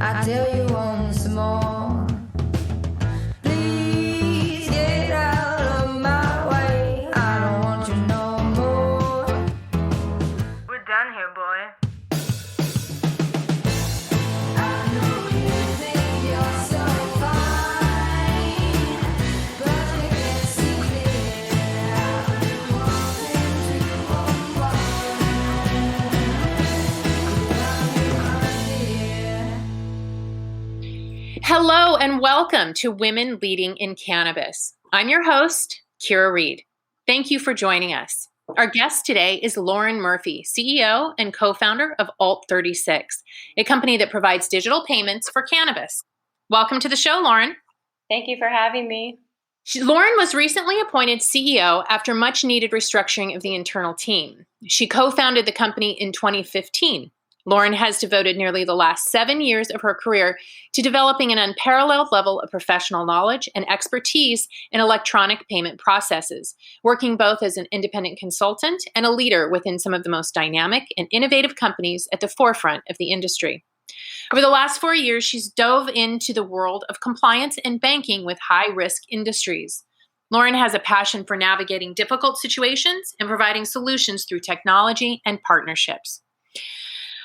I tell you once more, please get out of my way. I don't want you no more. We're done here, boy. I know you think you're so fine, but you can't see it. I've been wanting to Hello and welcome to Women Leading in Cannabis. I'm your host, Kyra Reed. Thank you for joining us. Our guest today is Lauren Murphy, CEO and co-founder of Alt36, a company that provides digital payments for cannabis. Welcome to the show, Lauren. Thank you for having me. Lauren was recently appointed CEO after much needed restructuring of the internal team. She co-founded the company in 2015. Lauren has devoted nearly the last 7 years of her career to developing an unparalleled level of professional knowledge and expertise in electronic payment processes, working both as an independent consultant and a leader within some of the most dynamic and innovative companies at the forefront of the industry. Over the last 4 years, she's dove into the world of compliance and banking with high-risk industries. Lauren has a passion for navigating difficult situations and providing solutions through technology and partnerships.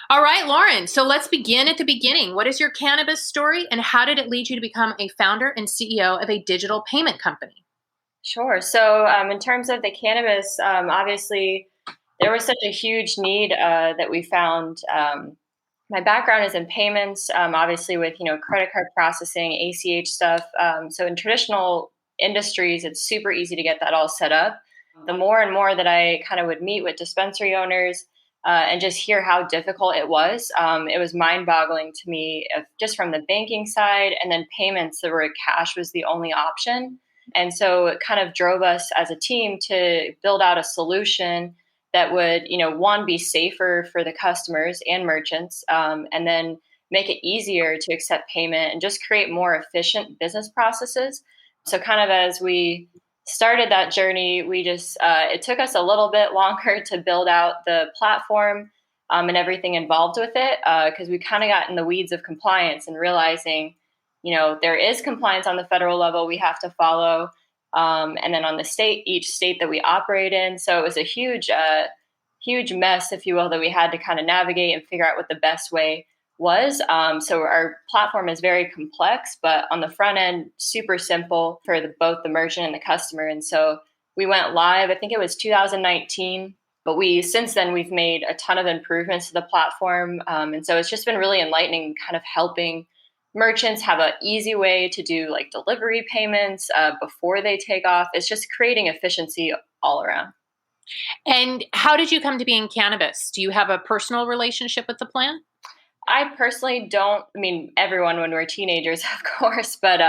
All right, Lauren, so let's begin at the beginning. What is your cannabis story and how did it lead you to become a founder and CEO of a digital payment company? Sure. So in terms of the cannabis, obviously there was such a huge need that we found. My background is in payments, obviously with, credit card processing, ACH stuff. So in traditional industries, it's super easy to get that all set up. The more and more that I kind of would meet with dispensary owners, and just hear how difficult it was mind-boggling to me, just from the banking side, and then payments where cash was the only option. And so it kind of drove us as a team to build out a solution that would, one, be safer for the customers and merchants, and then make it easier to accept payment and just create more efficient business processes. So kind of as we started that journey, we just it took us a little bit longer to build out the platform and everything involved with it, because we kind of got in the weeds of compliance and realizing, there is compliance on the federal level we have to follow, and then on the each state that we operate in. So it was a huge mess, if you will, that we had to kind of navigate and figure out what the best way was. So our platform is very complex, but on the front end, super simple for both the merchant and the customer. And so we went live, I think it was 2019, but since then we've made a ton of improvements to the platform. And so it's just been really enlightening, kind of helping merchants have an easy way to do like delivery payments before they take off. It's just creating efficiency all around. And how did you come to be in cannabis? Do you have a personal relationship with the plant? I personally don't. I mean, everyone when we're teenagers, of course, but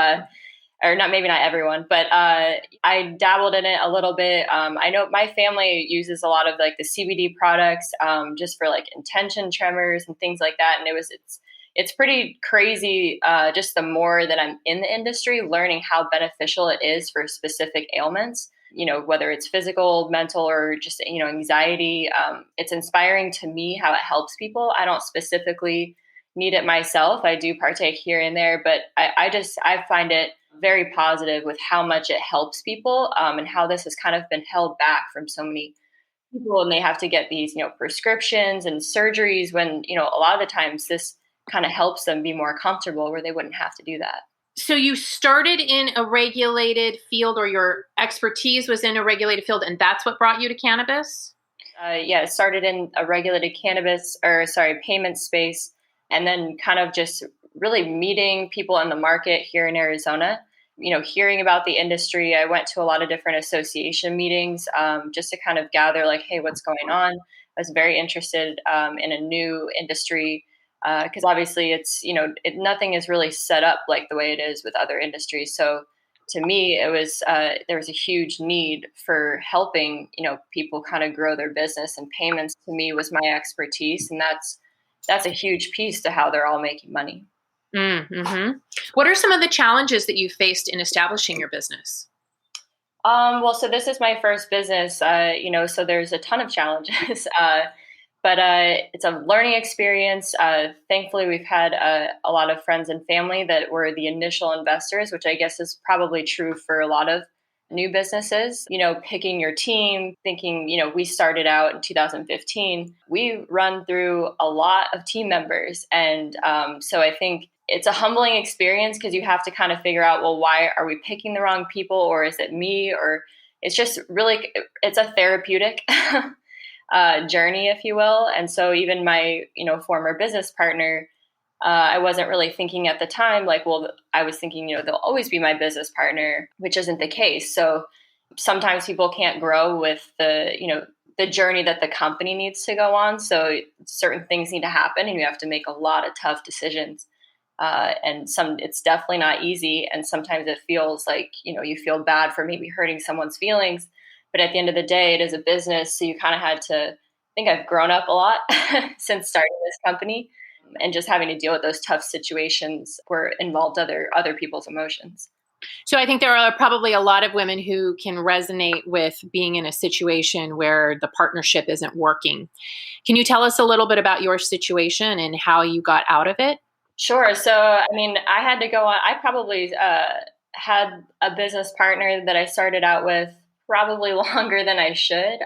maybe not everyone, but I dabbled in it a little bit. I know my family uses a lot of like the CBD products, just for like intention tremors and things like that. And it's pretty crazy. Just the more that I'm in the industry, learning how beneficial it is for specific ailments. Whether it's physical, mental, or just, anxiety, it's inspiring to me how it helps people. I don't specifically need it myself. I do partake here and there, but I find it very positive with how much it helps people, and how this has kind of been held back from so many people, and they have to get these, prescriptions and surgeries when, a lot of the times this kind of helps them be more comfortable where they wouldn't have to do that. So you started in a regulated field, or your expertise was in a regulated field, and that's what brought you to cannabis? It started in a regulated payment space, and then kind of just really meeting people in the market here in Arizona, hearing about the industry. I went to a lot of different association meetings, just to kind of gather like, hey, what's going on? I was very interested in a new industry, because obviously it's, nothing is really set up like the way it is with other industries. So to me, it was there was a huge need for helping, people kind of grow their business, and payments to me was my expertise. And that's a huge piece to how they're all making money. Mm-hmm. What are some of the challenges that you faced in establishing your business? Well, so this is my first business, so there's a ton of challenges. But it's a learning experience. Thankfully, we've had a lot of friends and family that were the initial investors, which I guess is probably true for a lot of new businesses. Picking your team, thinking, we started out in 2015. We run through a lot of team members. And so I think it's a humbling experience because you have to kind of figure out, well, why are we picking the wrong people? Or is it me? Or it's just really, it's a therapeutic journey, if you will. And so even my, former business partner, I wasn't really thinking at the time, like, well, I was thinking, they'll always be my business partner, which isn't the case. So sometimes people can't grow with the journey that the company needs to go on. So certain things need to happen and you have to make a lot of tough decisions. And it's definitely not easy. And sometimes it feels like, you feel bad for maybe hurting someone's feelings. But at the end of the day, it is a business. So you kind of had to, I think I've grown up a lot since starting this company and just having to deal with those tough situations where involved other people's emotions. So I think there are probably a lot of women who can resonate with being in a situation where the partnership isn't working. Can you tell us a little bit about your situation and how you got out of it? Sure. So, I had to go on. I probably had a business partner that I started out with probably longer than I should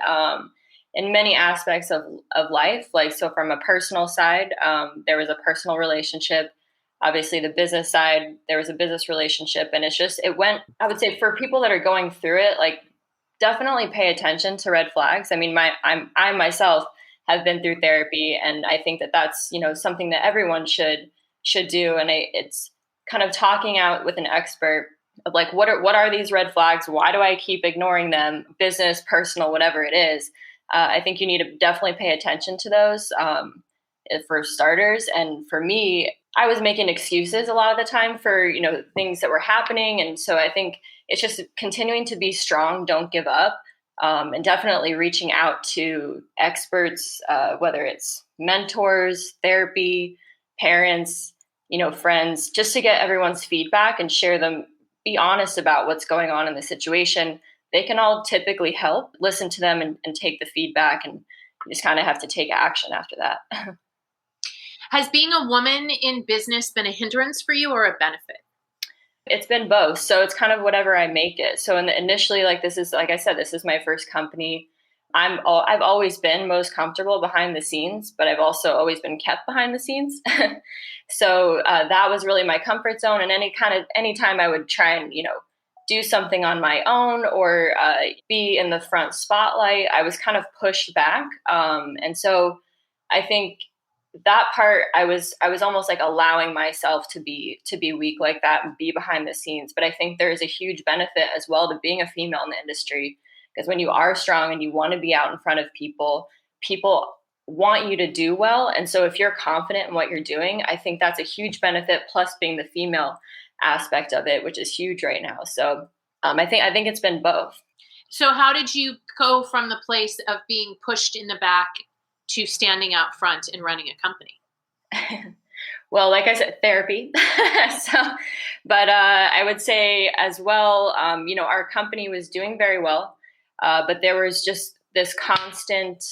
in many aspects of life. Like, so from a personal side, there was a personal relationship. Obviously, the business side, there was a business relationship. And it went, I would say for people that are going through it, like definitely pay attention to red flags. I myself have been through therapy, and I think that that's, something that everyone should do. And it's kind of talking out with an expert of like, what are these red flags? Why do I keep ignoring them? Business, personal, whatever it is. I think you need to definitely pay attention to those for starters. And for me, I was making excuses a lot of the time for, things that were happening. And so I think it's just continuing to be strong, don't give up, and definitely reaching out to experts, whether it's mentors, therapy, parents, friends, just to get everyone's feedback and share them, be honest about what's going on in the situation. They can all typically help, listen to them and take the feedback, and you just kind of have to take action after that. Has being a woman in business been a hindrance for you or a benefit? It's been both. So it's kind of whatever I make it. So initially, like I said, this is my first company. I've always been most comfortable behind the scenes, but I've also always been kept behind the scenes. So that was really my comfort zone. And anytime I would try and, do something on my own or be in the front spotlight, I was kind of pushed back. And so I think that part, I was almost like allowing myself to be weak like that and be behind the scenes. But I think there is a huge benefit as well to being a female in the industry, because when you are strong and you want to be out in front of people want you to do well. And so if you're confident in what you're doing, I think that's a huge benefit, plus being the female aspect of it, which is huge right now. So I think it's been both. So how did you go from the place of being pushed in the back to standing out front and running a company? Well, like I said, therapy. But I would say as well, our company was doing very well, but there was just this constant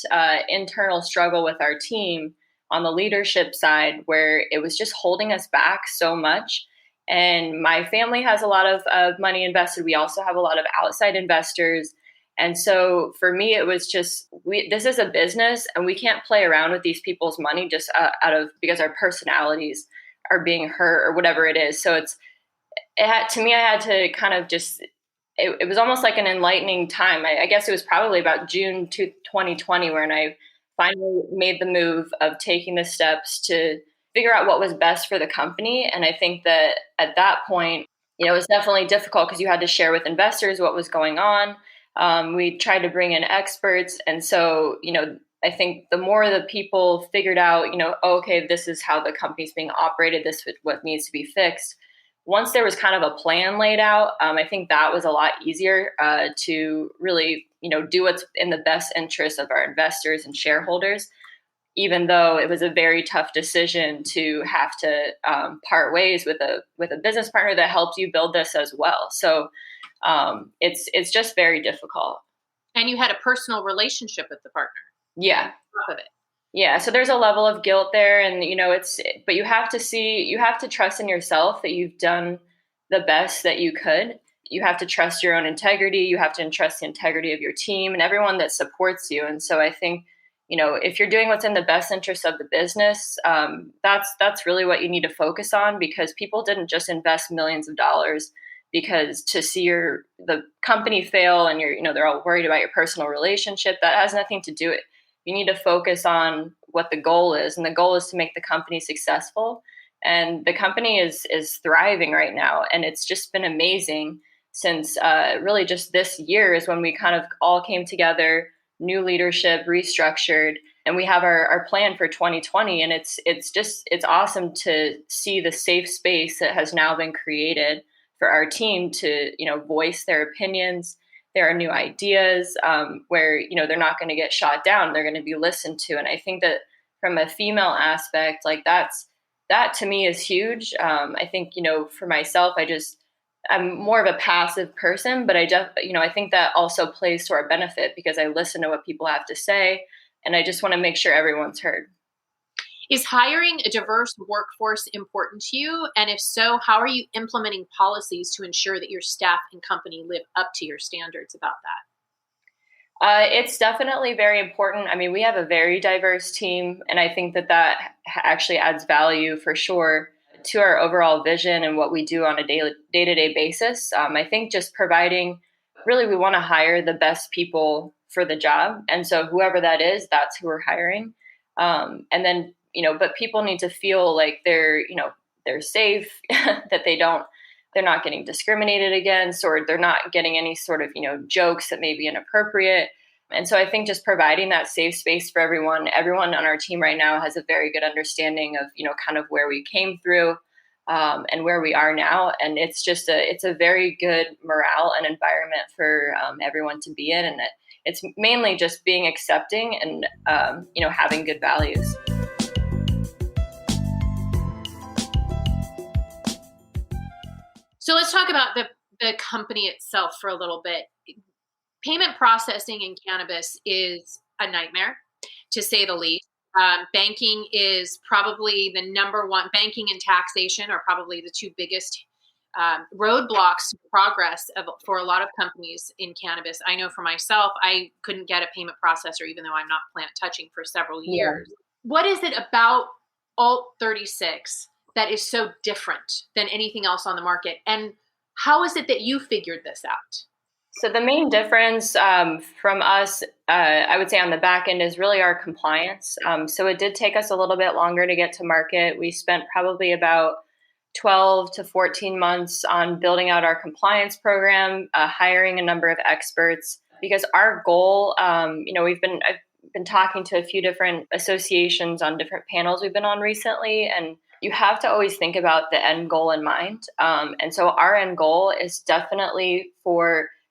internal struggle with our team on the leadership side, where it was just holding us back so much. And my family has a lot of money invested. We also have a lot of outside investors. And so for me, it was just, this is a business and we can't play around with these people's money just because our personalities are being hurt or whatever it is. So I had to kind of just, it was almost like an enlightening time. I guess it was probably about June 2020 when I finally made the move of taking the steps to figure out what was best for the company. And I think that at that point, it was definitely difficult because you had to share with investors what was going on. We tried to bring in experts. And so, I think the more the people figured out, okay, this is how the company's being operated, this is what needs to be fixed. Once there was kind of a plan laid out, I think that was a lot easier to really, do what's in the best interest of our investors and shareholders, even though it was a very tough decision to have to part ways with a business partner that helped you build this as well. So it's just very difficult. And you had a personal relationship with the partner. Yeah. Of it. Yeah, so there's a level of guilt there, and but you have to trust in yourself that you've done the best that you could. You have to trust your own integrity. You have to trust the integrity of your team and everyone that supports you. And so I think, if you're doing what's in the best interest of the business, that's really what you need to focus on, because people didn't just invest millions of dollars because to see the company fail, and they're all worried about your personal relationship. That has nothing to do with it. You need to focus on what the goal is, and the goal is to make the company successful. And the company is thriving right now, and it's just been amazing since really just this year is when we kind of all came together, new leadership, restructured, and we have our plan for 2020. And it's awesome to see the safe space that has now been created for our team to voice their opinions. There are new ideas where, they're not going to get shot down. They're going to be listened to. And I think that from a female aspect, like that to me is huge. I think, for myself, I'm more of a passive person, but I think that also plays to our benefit because I listen to what people have to say, and I just want to make sure everyone's heard. Is hiring a diverse workforce important to you? And if so, how are you implementing policies to ensure that your staff and company live up to your standards about that? It's definitely very important. I mean, we have a very diverse team, and I think that actually adds value for sure to our overall vision and what we do on a day-to-day basis. I think just providing, really, we want to hire the best people for the job. And so whoever that is, that's who we're hiring. And then, but people need to feel like they're safe, that they're not getting discriminated against, or they're not getting any sort of, jokes that may be inappropriate. And so I think just providing that safe space for everyone on our team right now has a very good understanding of, kind of where we came through and where we are now. And it's a very good morale and environment for everyone to be in. And it's mainly just being accepting and, having good values. So let's talk about the company itself for a little bit. Payment processing in cannabis is a nightmare, to say the least. Banking is probably the number one. Banking and taxation are probably the two biggest roadblocks to progress for a lot of companies in cannabis. I know for myself, I couldn't get a payment processor, even though I'm not plant touching for several years. Yeah. What is it about Alt 36 that is so different than anything else on the market? And how is it that you figured this out? So the main difference from us, I would say on the back end, is really our compliance. So it did take us a little bit longer to get to market. We spent probably about 12 to 14 months on building out our compliance program, hiring a number of experts, because our goal, I've been talking to a few different associations on different panels we've been on recently, and you have to always think about the end goal in mind. And so our end goal is definitely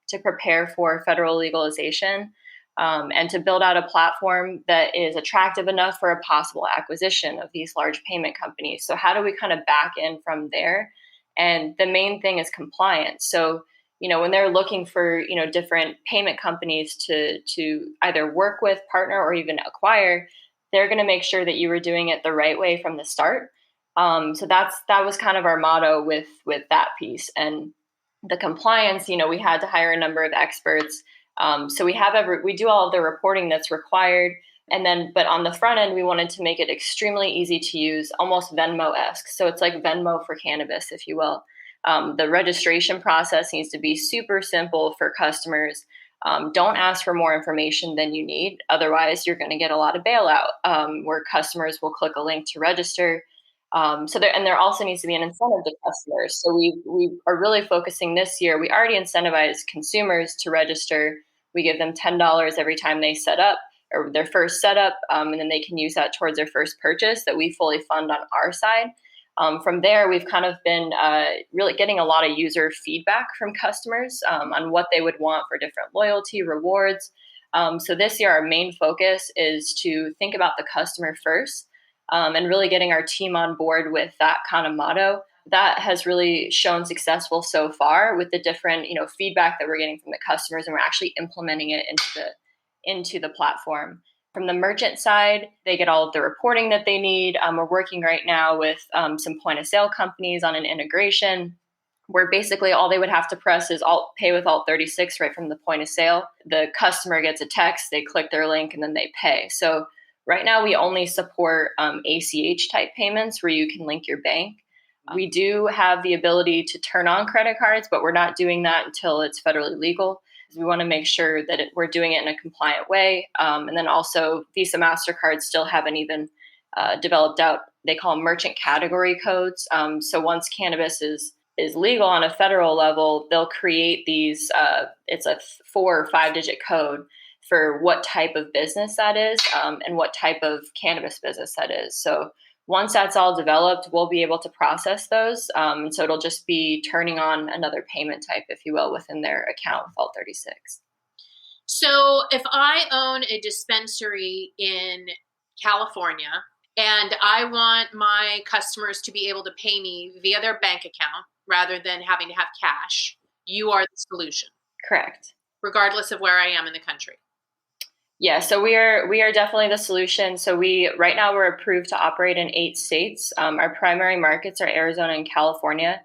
to prepare for federal legalization and to build out a platform that is attractive enough for a possible acquisition of these large payment companies. So how do we kind of back in from there? And the main thing is compliance. So, when they're looking for, different payment companies to either work with, partner, or even acquire, they're going to make sure that you were doing it the right way from the start. So that was kind of our motto with that piece. And the compliance, we had to hire a number of experts. So we do all of the reporting that's required. And then, but on the front end, we wanted to make it extremely easy to use, almost Venmo-esque. So it's like Venmo for cannabis, if you will. The registration process needs to be super simple for customers. Don't ask for more information than you need. Otherwise, you're going to get a lot of bailout where customers will click a link to register. There also needs to be an incentive to customers. So we are really focusing this year. We already incentivize consumers to register. We give them $10 every time they set up or their first setup, and then they can use that towards their first purchase that we fully fund on our side. From there, we've kind of been really getting a lot of user feedback from customers on what they would want for different loyalty rewards. So this year, our main focus is to think about the customer first. And really getting our team on board with that kind of motto. That has really shown successful so far with the different, feedback that we're getting from the customers, and we're actually implementing it into the platform. From the merchant side, they get all of the reporting that they need. We're working right now with some point of sale companies on an integration where basically all they would have to press is pay with Alt36 right from the point of sale. The customer gets a text, they click their link, and then they pay. So right now we only support ACH type payments where you can link your bank. We do have the ability to turn on credit cards, but we're not doing that until it's federally legal. We want to make sure that we're doing it in a compliant way. And then also Visa, MasterCard still haven't even developed out, they call them merchant category codes. So once cannabis is legal on a federal level, they'll create these, it's a 4 or 5 digit code for what type of business that is and what type of cannabis business that is. So once that's all developed, we'll be able to process those. And so it'll just be turning on another payment type, if you will, within their account with Alt36. So if I own a dispensary in California and I want my customers to be able to pay me via their bank account rather than having to have cash, you are the solution. Correct. Regardless of where I am in the country. Yeah, so we are definitely the solution. So right now we're approved to operate in 8 states. Our primary markets are Arizona and California,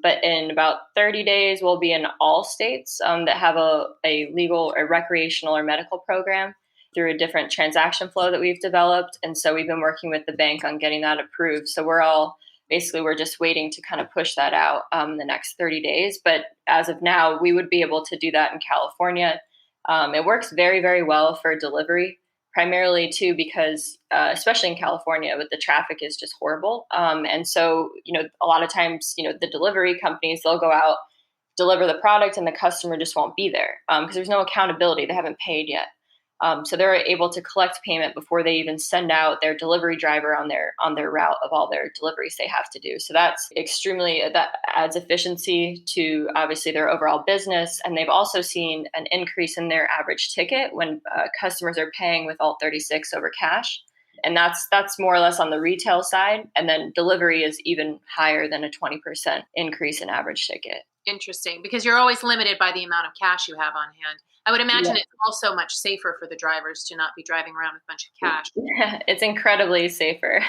but in about 30 days we'll be in all states that have a legal or recreational or medical program through a different transaction flow that we've developed. And so we've been working with the bank on getting that approved. So we're just waiting to kind of push that out the next 30 days. But as of now, we would be able to do that in California. It works very, very well for delivery, primarily too, because especially in California, with the traffic is just horrible. And so, a lot of times, the delivery companies, they'll go out, deliver the product, and the customer just won't be there because there's no accountability. They haven't paid yet. So they're able to collect payment before they even send out their delivery driver on their route of all their deliveries they have to do. So that adds efficiency to obviously their overall business. And they've also seen an increase in their average ticket when customers are paying with Alt36 over cash. And that's more or less on the retail side. And then delivery is even higher than a 20% increase in average ticket. Interesting, because you're always limited by the amount of cash you have on hand. I would imagine It's also much safer for the drivers to not be driving around with a bunch of cash. Yeah, it's incredibly safer.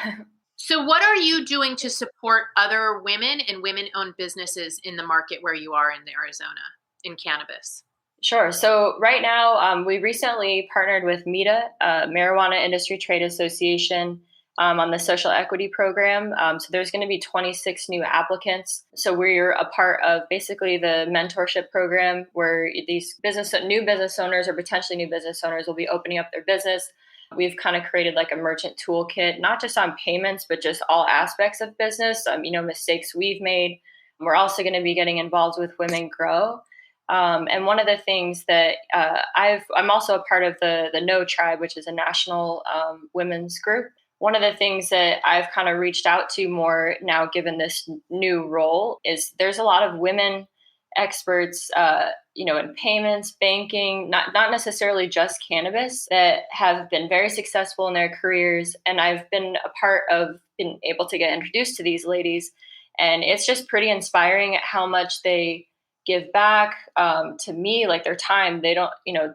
So what are you doing to support other women and women-owned businesses in the market where you are in Arizona in cannabis? Sure. So right now, we recently partnered with META, Marijuana Industry Trade Association, on the social equity program. So there's going to be 26 new applicants. So we're a part of basically the mentorship program where these new business owners or potentially new business owners will be opening up their business. We've kind of created like a merchant toolkit, not just on payments, but just all aspects of business, mistakes we've made. We're also going to be getting involved with Women Grow. And one of the things that I'm also a part of the No Tribe, which is a national women's group. One of the things that I've kind of reached out to more now, given this new role, is there's a lot of women experts, in payments, banking, not necessarily just cannabis, that have been very successful in their careers. And I've been been able to get introduced to these ladies. And it's just pretty inspiring at how much they give back to me, like their time. They don't,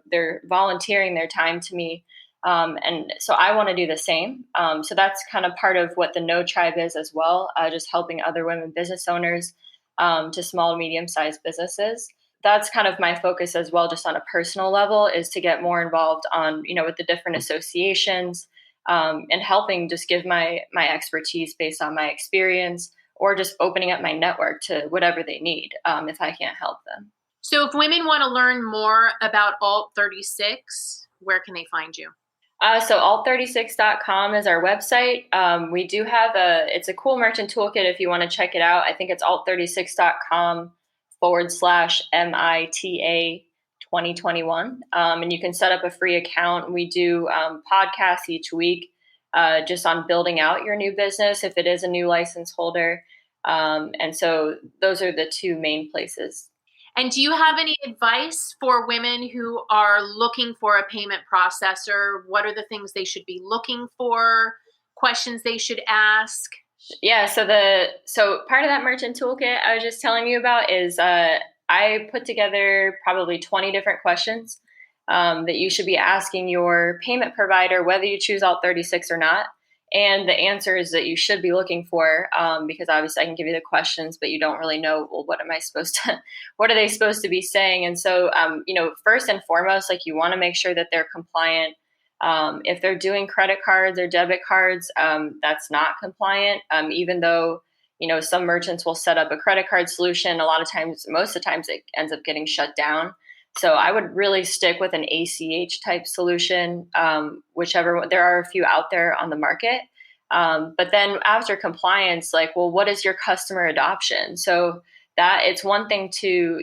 they're volunteering their time to me. And so I want to do the same. So that's kind of part of what the No Tribe is as well, just helping other women business owners to small, medium-sized businesses. That's kind of my focus as well, just on a personal level, is to get more involved on, with the different associations and helping just give my expertise based on my experience, or just opening up my network to whatever they need if I can't help them. So if women want to learn more about Alt36, where can they find you? So alt36.com is our website. We do have it's a cool merchant toolkit if you want to check it out. I think it's alt36.com/MITA 2021. And you can set up a free account. We do podcasts each week just on building out your new business if it is a new license holder. And so those are the two main places. And do you have any advice for women who are looking for a payment processor? What are the things they should be looking for? Questions they should ask? Yeah, so part of that merchant toolkit I was just telling you about is I put together probably 20 different questions that you should be asking your payment provider whether you choose Alt-36 or not, and the answers that you should be looking for, because obviously I can give you the questions, but you don't really know, well, what am I supposed to, what are they supposed to be saying? And so, first and foremost, like, you want to make sure that they're compliant. If they're doing credit cards or debit cards, that's not compliant, even though, some merchants will set up a credit card solution. A lot of times, most of the times it ends up getting shut down. So I would really stick with an ACH type solution, whichever. There are a few out there on the market. But then after compliance, like, well, what is your customer adoption? So that it's one thing to,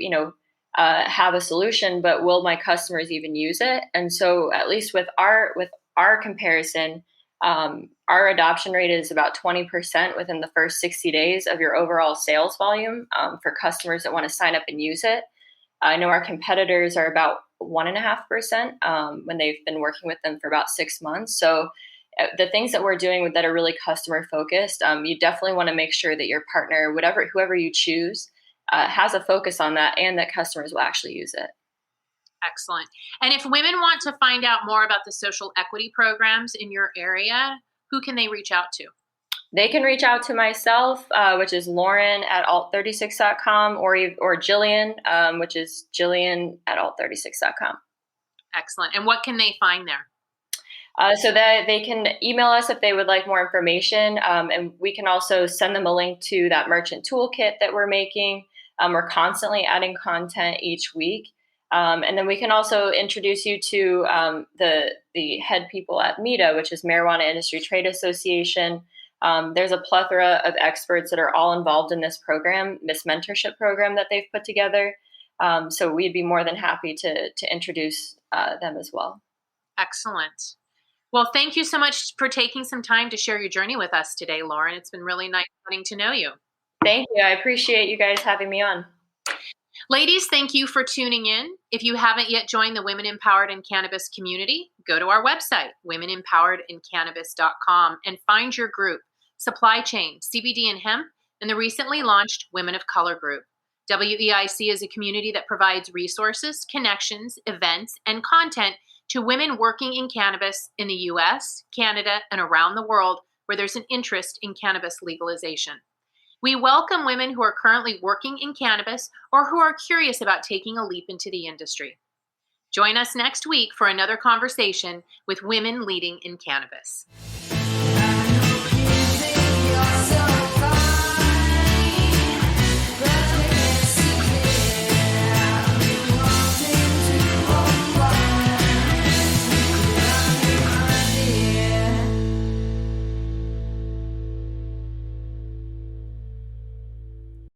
have a solution, but will my customers even use it? And so at least with our comparison, our adoption rate is about 20% within the first 60 days of your overall sales volume, for customers that want to sign up and use it. I know our competitors are about 1.5% when they've been working with them for about 6 months. So the things that we're doing that are really customer focused, you definitely want to make sure that your partner, whoever you choose, has a focus on that, and that customers will actually use it. Excellent. And if women want to find out more about the social equity programs in your area, who can they reach out to? They can reach out to myself, which is Lauren at alt36.com, or Jillian, which is Jillian at alt36.com. Excellent. And what can they find there? So that they can email us if they would like more information. And we can also send them a link to that merchant toolkit that we're making. We're constantly adding content each week. And then we can also introduce you to the head people at META, which is Marijuana Industry Trade Association. There's a plethora of experts that are all involved in this program, this mentorship program that they've put together. So we'd be more than happy to introduce them as well. Excellent. Well, thank you so much for taking some time to share your journey with us today, Lauren. It's been really nice getting to know you. Thank you. I appreciate you guys having me on. Ladies, thank you for tuning in. If you haven't yet joined the Women Empowered in Cannabis community, go to our website, women-empowered-in-cannabis.com, and find your group, Supply Chain, CBD and Hemp, and the recently launched Women of Color group. WEIC is a community that provides resources, connections, events, and content to women working in cannabis in the U.S., Canada, and around the world where there's an interest in cannabis legalization. We welcome women who are currently working in cannabis or who are curious about taking a leap into the industry. Join us next week for another conversation with women leading in cannabis.